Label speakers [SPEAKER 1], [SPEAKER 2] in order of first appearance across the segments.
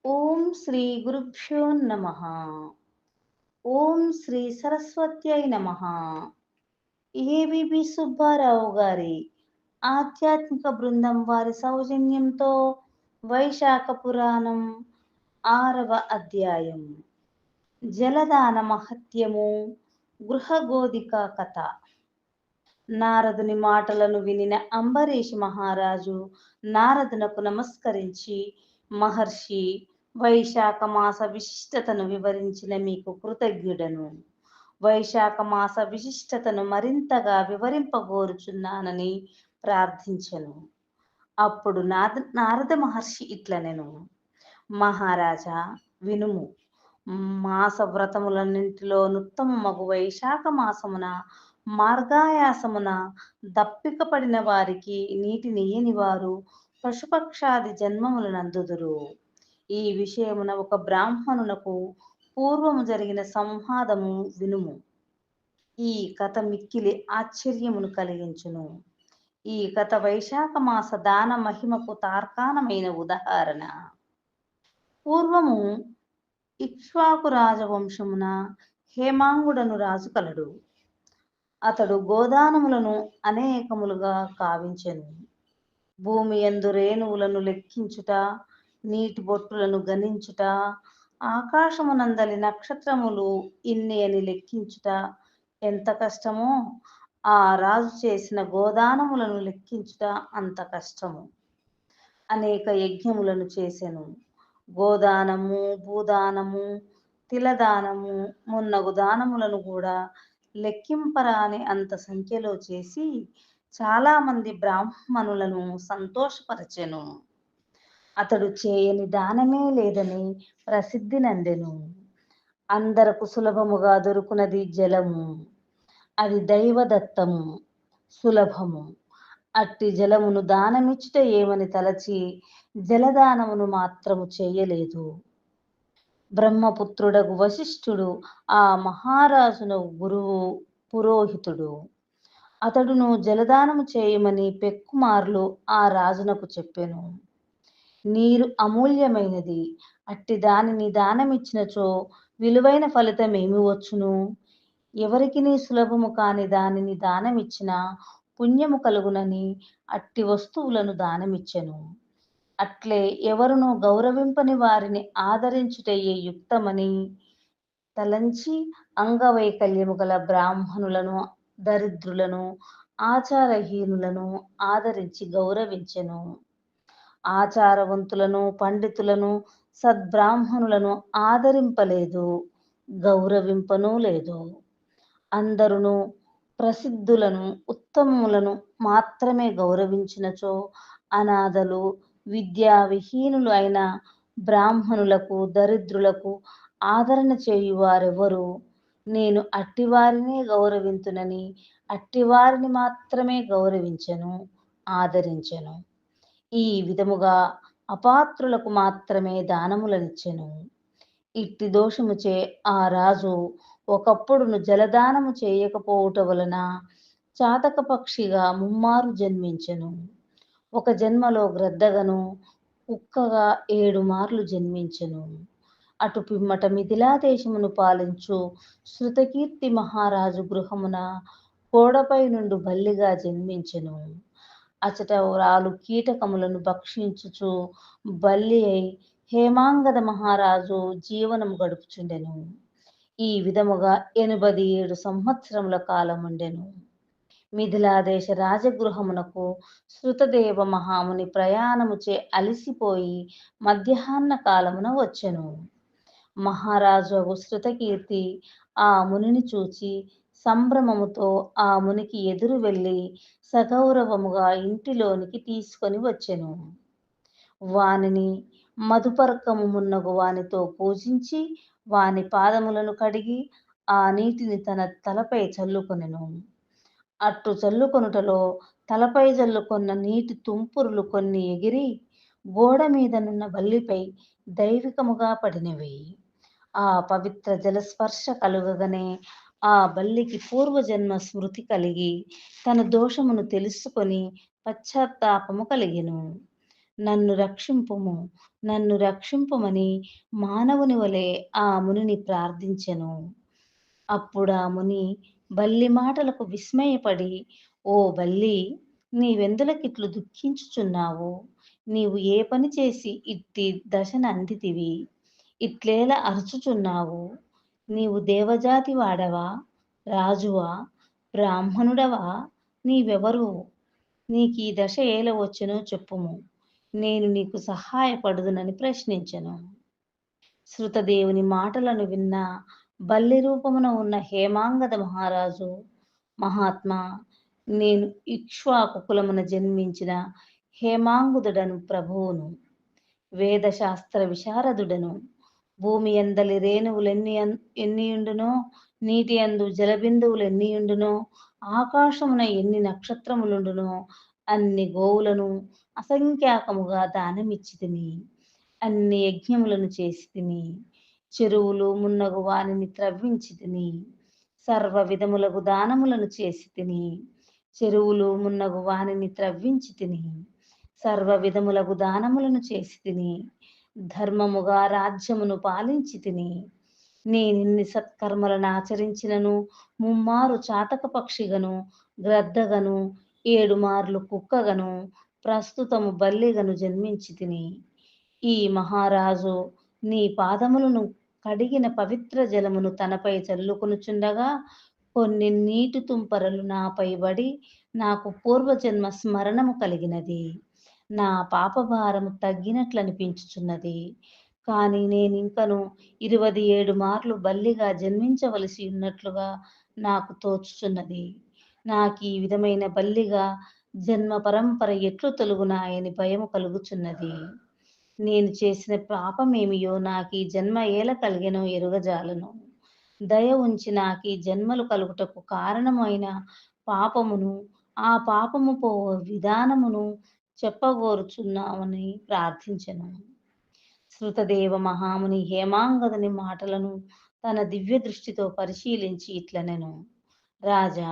[SPEAKER 1] ఓం శ్రీ గురుభ్యో నమః. ఓం శ్రీ సరస్వత్యై నమః. ఏబిబి సుబ్బారావు గారి ఆధ్యాత్మిక బృందం వారి సౌజన్యంతో వైశాఖ పురాణం 6వ అధ్యాయం జలదాన మహత్యము గృహగోధిక కథ. నారదుని మాటలను వినిన అంబరీష్ మహారాజు నారదునకు నమస్కరించి, మహర్షి, వైశాఖ మాస విశిష్టతను వివరించిన మీకు కృతజ్ఞుడను. వైశాఖ మాస విశిష్టతను మరింతగా వివరింపగోరుచున్నానని ప్రార్థించెను. అప్పుడు నారద మహర్షి ఇట్లనెను: మహారాజా, వినుము. మాస వ్రతములన్నింటిలో నుత్తమగు వైశాఖ మాసమున మార్గాయాసమున దప్పిక పడిన వారికి నీటినియ్యని వారు పశుపక్షాది జన్మములనందుదురు. ఈ విషయమున ఒక బ్రాహ్మణునకు పూర్వము జరిగిన సంవాదము వినుము. ఈ కథ మిక్కిలి ఆశ్చర్యమును కలిగించును. ఈ కథ వైశాఖ మాస దాన మహిమకు తార్కాణమైన ఉదాహరణ. పూర్వము ఇక్ష్వాకు రాజవంశమున హేమాంగుడను రాజు కలడు. అతడు గోదానములను అనేకములుగా కావించెను. భూమి యందు రేణువులను లెక్కించుట, నీటి బొట్టులను గణించుట, ఆకాశమునందలి నక్షత్రములు ఇన్ని అని లెక్కించుట ఎంత కష్టమో, ఆ రాజు చేసిన గోదానములను లెక్కించుట అంత కష్టము. అనేక యజ్ఞములను చేసెను. గోదానము, భూదానము, తిలదానము మున్నగు దానములను కూడా లెక్కింపరాని అంత సంఖ్యలో చేసి చాలా మంది బ్రాహ్మణులను సంతోషపరచెను. అతడు చేయని దానమే లేదని ప్రసిద్ధి నందెను. అందరకు సులభముగా దొరుకునది జలము. అది దైవదత్తము, సులభము. అట్టి జలమును దానమిచ్చుట ఏమని తలచి జలదానమును మాత్రము చేయలేదు. బ్రహ్మపుత్రుడగు వశిష్ఠుడు ఆ మహారాజును గురువు, పురోహితుడు. అతడును జలదానము చేయమని పెక్కుమార్లు ఆ రాజునకు చెప్పెను. నీరు అమూల్యమైనది. అట్టి దానిని దానమిచ్చినచో విలువైన ఫలితమేమి వచ్చును? ఎవరికి నీ సులభము కాని దానిని దానమిచ్చిన పుణ్యము కలుగునని అట్టి వస్తువులను దానమిచ్చెను. అట్లే ఎవరును గౌరవింపని వారిని ఆదరించుటయే యుక్తమని తలంచి అంగవైకల్యము గల బ్రాహ్మణులను, దరిద్రులను, ఆచారహీనులను ఆదరించి గౌరవించెను. ఆచారవంతులను, పండితులను, సద్బ్రాహ్మణులను ఆదరింపలేదు, గౌరవింపనూ లేదు. అందరును ప్రసిద్ధులను, ఉత్తమములను మాత్రమే గౌరవించినచో అనాథలు, విద్యావిహీనులు అయిన బ్రాహ్మణులకు, దరిద్రులకు ఆదరణ చేయువారెవరు? నేను అట్టివారినే గౌరవింతునని అట్టివారిని మాత్రమే గౌరవించెను, ఆదరించెను. ఈ విధముగా అపాత్రులకు మాత్రమే దానములనిచ్చెను. ఇట్టి దోషముచే ఆ రాజు ఒకప్పుడును జలదానము చేయకపోవుట వలన చాతక పక్షిగా ముమ్మారు జన్మించెను. ఒక జన్మలో గ్రద్దగను, కుక్కగా 7 మార్లు జన్మించెను. అటు పిమ్మట మిథిలాదేశమును పాలించు శృతకీర్తి మహారాజు గృహమున గోడపై నుండు బల్లిగా జన్మించెను. అచట రాలు కీటకములను భక్షించుచు బల్లి అయి హేమాంగద మహారాజు జీవనము గడుపుచుండెను. ఈ విధముగా 87 సంవత్సరముల కాలముండెను. మిథిలాదేశ రాజగృహమునకు శృతదేవ మహాముని ప్రయాణముచే అలిసిపోయి మధ్యాహ్న కాలమున వచ్చెను. మహారాజు శృతకీర్తి ఆ మునిని చూచి సంభ్రమముతో ఆ మునికి ఎదురు వెళ్ళి సగౌరవముగా ఇంటిలోనికి తీసుకొని వచ్చెను. వానిని మధుపర్కము మున్నగు వానితో పూజించి వాని పాదములను కడిగి ఆ నీటిని తన తలపై చల్లుకొనెను. అట్టు చల్లుకొనుటలో తలపై జల్లుకొన్న నీటి తుంపురులు కొన్ని ఎగిరి గోడ మీదనున్న బల్లిపై దైవికముగా పడినవి. ఆ పవిత్ర జలస్పర్శ కలుగగానే ఆ బల్లికి పూర్వజన్మ స్మృతి కలిగి తన దోషమును తెలుసుకొని పశ్చాత్తాపము కలిగెను. నన్ను రక్షింపుము, నన్ను రక్షింపుమని మానవుని వలె ఆ మునిని ప్రార్థించెను. అప్పుడా ముని బల్లి మాటలకు విస్మయపడి, "ఓ బల్లీ! నీవెందులకిట్లు దుఃఖించుచున్నావు? నీవు ఏ పని చేసి ఇట్టి దశనందితివి? ఇట్లేల అరచుచున్నావు? నీవు దేవజాతి వాడవా? రాజువా? బ్రాహ్మణుడవా? నీవెవరు? నీకీ దశ ఏల వచ్చెనో చెప్పుము. నేను నీకు సహాయపడుదునని" ప్రశ్నించెను. శృతదేవుని మాటలను విన్న బల్లి రూపమున ఉన్న హేమాంగద మహారాజు, "మహాత్మా, నేను ఇక్ష్వాకు కులమున జన్మించిన హేమాంగుదుడను ప్రభువును. వేదశాస్త్ర విశారదుడను. భూమి యందలి రేణువులెన్నియుండునో, నీటి యందు జలబిందువులెన్నియుండునో, ఆకాశమున ఎన్ని నక్షత్రములుండునో అన్ని గోవులను అసంఖ్యాకముగా దానమిచ్చితిని. అన్ని యజ్ఞములను చేసితిని. చెరువులు మున్నగు వానిని త్రవ్వించితిని. సర్వ విధములగు దానములను చేసితిని. చెరువులు మున్నగు వానిని త్రవ్వించితిని. సర్వ విధములగు దానములను చేసితిని. ధర్మముగా రాజ్యమును పాలించితిని. నేనిన్ని సత్కర్మలనాచరించినను ముమ్మారు చాతక పక్షిగను, గ్రద్దగను, 7 మార్లు కుక్కగను, ప్రస్తుతము బల్లిగను జన్మించితిని. ఈ మహారాజు నీ పాదములను కడిగిన పవిత్ర జలమును తనపై చల్లుకొనుచుండగా కొన్ని నీటి తుంపరలు నాపై బడి నాకు పూర్వజన్మ స్మరణము కలిగినది. నా పాపభారము తగ్గినట్లనిపించుచున్నది. కాని నేనింకను 27 మార్లు బల్లిగా జన్మించవలసి ఉన్నట్లుగా నాకు తోచుచున్నది. నాకీ విధమైన బల్లిగా జన్మ పరంపర ఎట్లు తొలగునాయని భయము కలుగుచున్నది. నేను చేసిన పాపమేమియో నాకీ జన్మ ఏల కలిగెనో ఎరుగజాలను. దయ ఉంచి నాకీ జన్మలు కలుగుటకు కారణమైన పాపమును, ఆ పాపము పోవు విధానమును చెప్పగోరుచున్నామని ప్రార్థించెను. శృతదేవ మహాముని హేమాంగదుని మాటలను తన దివ్య దృష్టితో పరిశీలించి ఇట్లనెను: రాజా,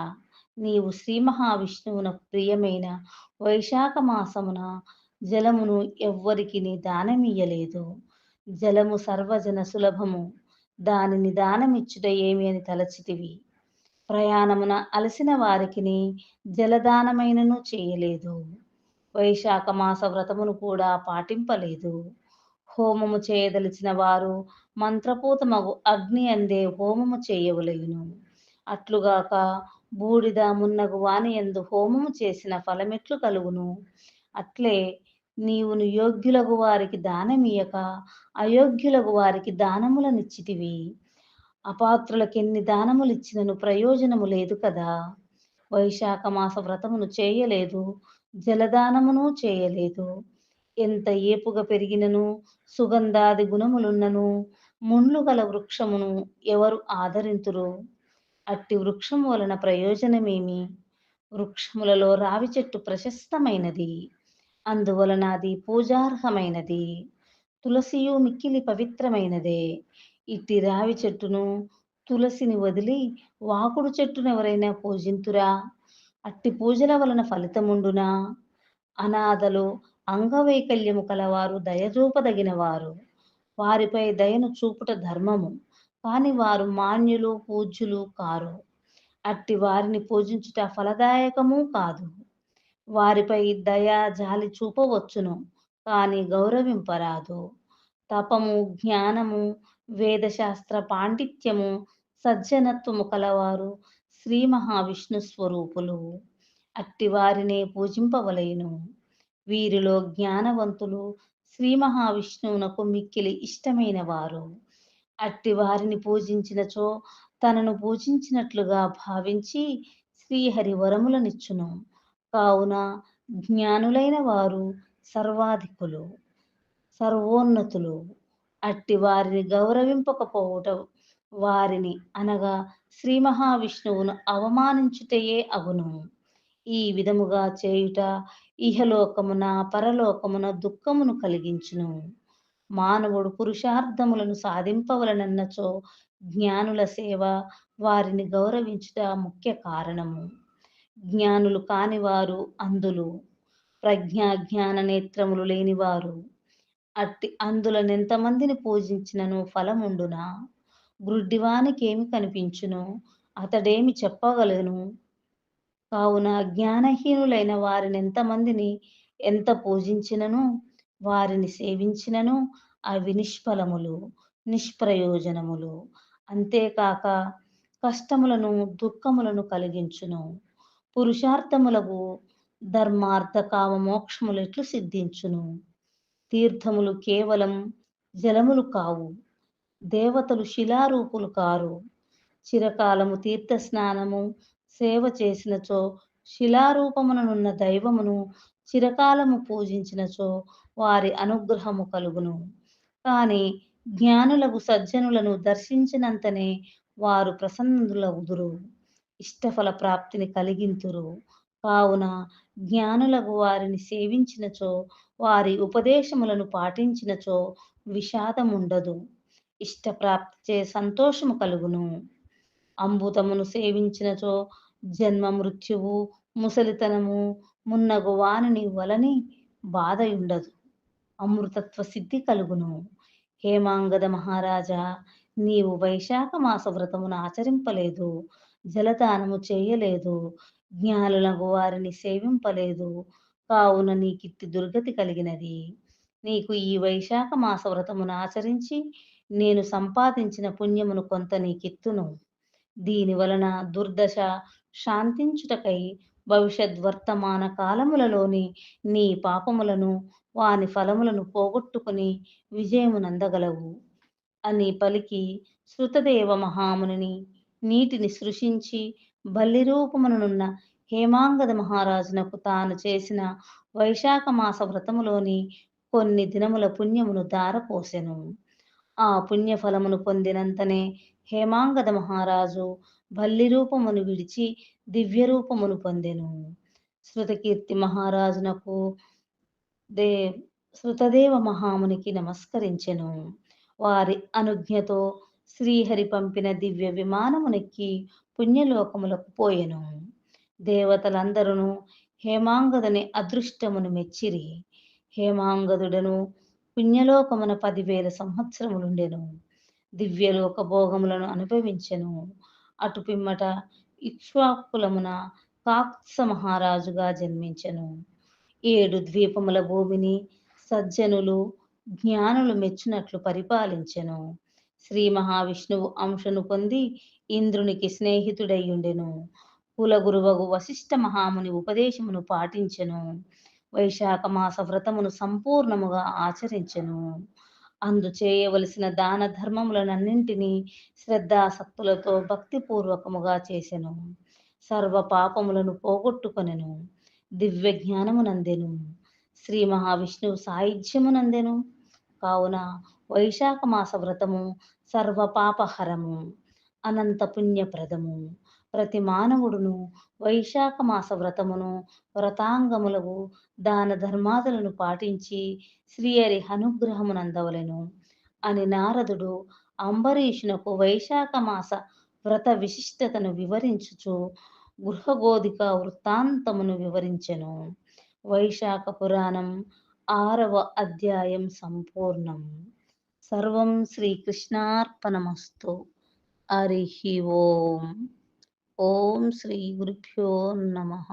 [SPEAKER 1] నీవు శ్రీ మహావిష్ణువునకు ప్రియమైన వైశాఖ మాసమున జలమును ఎవ్వరికిని దానమియ్యలేదు. జలము సర్వజన సులభము. దానిని దానమిచ్చుట ఏమి అని తలచితివి. ప్రయాణమున అలసిన వారికిని జలదానమైనను చేయలేదు. వైశాఖ మాస వ్రతమును కూడా పాటింపలేదు. హోమము చేయదలిచిన వారు మంత్రపూతమగు అగ్ని అందే హోమము చేయవలెను. అట్లుగాక బూడిద మున్నగు వాని యందు హోమము చేసిన ఫలమెట్లు కలుగును? అట్లే నీవును యోగ్యులగు వారికి దానమియ్యక అయోగ్యులగు వారికి దానములనిచ్చితివి. అపాత్రులకెన్ని దానములిచ్చినను ప్రయోజనము లేదు కదా. వైశాఖ మాస వ్రతమును చేయలేదు, జలదానమును చేయలేదు. ఎంత ఏపుగా పెరిగినను, సుగంధాది గుణములున్నను, ముండ్లు గల వృక్షమును ఎవరు ఆదరింతురు? అట్టి వృక్షము వలన ప్రయోజనమేమి? వృక్షములలో రావి చెట్టు ప్రశస్తమైనది, అందువలన అది పూజార్హమైనది. తులసియు మిక్కిలి పవిత్రమైనదే. ఇట్టి రావి చెట్టును, తులసిని వదిలి వాకుడు చెట్టునెవరైనా పూజింతురా? అట్టి పూజల వలన ఫలితముండునా? అనాథలు, అంగవైకల్యము కలవారు దయచూపదగినవారు. వారిపై దయను చూపుట ధర్మము. కాని వారు మాన్యులు, పూజ్యులు కారు. అట్టి వారిని పూజించుట ఫలదాయకము కాదు. వారిపై దయ, జాలి చూపవచ్చును, కాని గౌరవింపరాదు. తపము, జ్ఞానము, వేదశాస్త్ర పాండిత్యము, సజ్జనత్వము కలవారు శ్రీ మహావిష్ణు స్వరూపులు. అట్టి వారినే పూజింపవలెను. వీరిలో జ్ఞానవంతులు శ్రీ మహావిష్ణువునకు మిక్కిలి ఇష్టమైన వారు. అట్టి వారిని పూజించినచో తనను పూజించినట్లుగా భావించి శ్రీహరి వరములనిచ్చును. కావున జ్ఞానులైన వారు సర్వాధికులు, సర్వోన్నతులు. అట్టి వారిని గౌరవింపకపోవుట వారిని అనగా శ్రీ మహావిష్ణువును అవమానించుటయే అగును. ఈ విధముగా చేయుట ఇహలోకమున పరలోకమున దుఃఖమును కలిగించును. మానవుడు పురుషార్థములను సాధింపవలనన్నచో జ్ఞానుల సేవ, వారిని గౌరవించుట ముఖ్య కారణము. జ్ఞానులు కానివారు అంధులు. ప్రజ్ఞా జ్ఞాన నేత్రములు లేనివారు. అందులనెంతమందిని పూజించినను ఫలముండునా? గ్రుడ్డివానికేమి కనిపించును? అతడేమి చెప్పగలను? కావున జ్ఞానహీనులైన వారినెంతమందిని ఎంత పూజించినను, వారిని సేవించినను అవి నిష్ఫలములు, నిష్ప్రయోజనములు. అంతేకాక కష్టములను, దుఃఖములను కలిగించును. పురుషార్థములకు ధర్మార్థ కామ మోక్షములెట్లు సిద్ధించును? తీర్థములు కేవలం జలములు కావు. దేవతలు శిలారూపులు కారు. చిరకాలము తీర్థస్నానము సేవ చేసినచో శిలారూపముననున్న దైవమును చిరకాలము పూజించినచో వారి అనుగ్రహము కలుగును. కాని జ్ఞానులకు సజ్జనులను దర్శించినంతనే వారు ప్రసన్నులగుదురు, ఇష్టఫల ప్రాప్తిని కలిగింతురు. కావున జ్ఞానులకు వారిని సేవించినచో, వారి ఉపదేశములను పాటించినచో విషాదముండదు, ఇష్టప్రాప్తిచే సంతోషము కలుగును. అంబుతమును సేవించినచో జన్మ మృత్యువు, ముసలితనము మున్నగు వానిని వలని బాధయుండదు, అమృతత్వ సిద్ధి కలుగును. హేమాంగద మహారాజా, నీవు వైశాఖ మాస వ్రతమును ఆచరింపలేదు, జలదానము చేయలేదు, జ్ఞానులకు వారిని సేవింపలేదు. కావున నీకిట్టి దుర్గతి కలిగినది. నీకు ఈ వైశాఖ మాస వ్రతమును ఆచరించి నేను సంపాదించిన పుణ్యమును కొంత నీకిత్తును. దీని వలన దుర్దశ శాంతించుటకై భవిష్యద్వర్తమాన కాలములలోని నీ పాపములను, వాని ఫలములను పోగొట్టుకుని విజయమునందగలవు అని పలికి, శృతదేవ మహామునిని నీటిని సృశించి బల్లి రూపముననున్న హేమాంగద మహారాజునకు తాను చేసిన వైశాఖ మాస వ్రతములోని కొన్ని దినముల పుణ్యమును ధారపోసెను. ఆ పుణ్యఫలమును పొందినంతనే హేమాంగద మహారాజు బల్లి రూపమును విడిచి దివ్య రూపమును పొందెను. శృతకీర్తి మహారాజునకు దే శృతదేవ మహామునికి నమస్కరించెను. వారి అనుజ్ఞతో శ్రీహరి పంపిన దివ్య విమానమునెక్కి పుణ్యలోకములకు పోయెను. దేవతలందరూ హేమాంగదుని అదృష్టమును మెచ్చిరి. హేమాంగదుడను పుణ్యలోకమున 10,000 సంవత్సరములుండెను. దివ్యలోక భోగములను అనుభవించెను. అటు పిమ్మట ఇక్ష్వాకులమున కాకుత్స మహారాజుగా జన్మించెను. 7 ద్వీపముల భూమిని సజ్జనులు, జ్ఞానులు మెచ్చినట్లు పరిపాలించెను. శ్రీ మహావిష్ణువు అంశను పొంది ఇంద్రునికి స్నేహితుడయ్యుండెను. కులగురువగు వశిష్ఠ మహాముని ఉపదేశమును పాటించెను. వైశాఖ మాస వ్రతమును సంపూర్ణముగా ఆచరించెను. అందు చేయవలసిన దాన ధర్మములనన్నింటినీ శ్రద్ధాసక్తులతో భక్తిపూర్వకముగా చేసెను. సర్వ పాపములను పోగొట్టుకొనెను. దివ్య జ్ఞానమునందెను. శ్రీ మహావిష్ణువు సాయుధ్యమునందెను. కావున వైశాఖ మాస వ్రతము సర్వపాపహరము, అనంత పుణ్యప్రదము. ప్రతి మానవుడును వైశాఖ మాస వ్రతమును, వ్రతాంగములకు దాన ధర్మాదులను పాటించి శ్రీహరి అనుగ్రహమునందవలెను అని నారదుడు అంబరీషునకు వైశాఖ మాస వ్రత విశిష్టతను వివరించుచు గృహగోధిక వృత్తాంతమును వివరించెను. వైశాఖ పురాణం 6వ అధ్యాయం సంపూర్ణం. సర్వం శ్రీకృష్ణార్పణమస్తు. హరి ఓం. ఓం శ్రీ గురుభ్యో నమః.